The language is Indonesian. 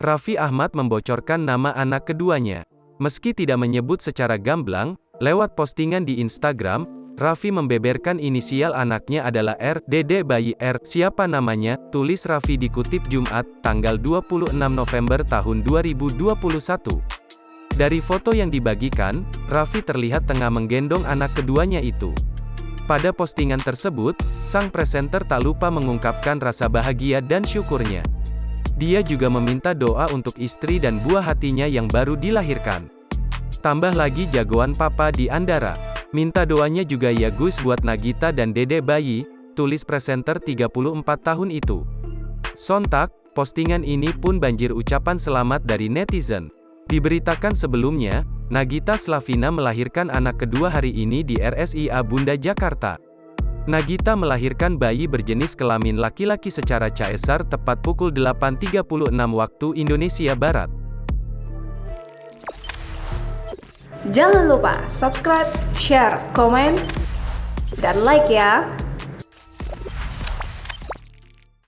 Raffi Ahmad membocorkan nama anak keduanya. Meski tidak menyebut secara gamblang, lewat postingan di Instagram, Raffi membeberkan inisial anaknya adalah R. Dedek bayi R. Siapa namanya? Tulis Raffi dikutip Jumat, tanggal 26 November tahun 2021. Dari foto yang dibagikan, Raffi terlihat tengah menggendong anak keduanya itu. Pada postingan tersebut, sang presenter tak lupa mengungkapkan rasa bahagia dan syukurnya. Dia juga meminta doa untuk istri dan buah hatinya yang baru dilahirkan. Tambah lagi jagoan papa di Andara. Minta doanya juga ya Gus buat Nagita dan Dedek bayi, tulis presenter 34 tahun itu. Sontak, postingan ini pun banjir ucapan selamat dari netizen. Diberitakan sebelumnya, Nagita Slavina melahirkan anak kedua hari ini di RSIA Bunda Jakarta. Nagita melahirkan bayi berjenis kelamin laki-laki secara caesar tepat pukul 8.36 waktu Indonesia Barat. Jangan lupa subscribe, share, komen, dan like ya!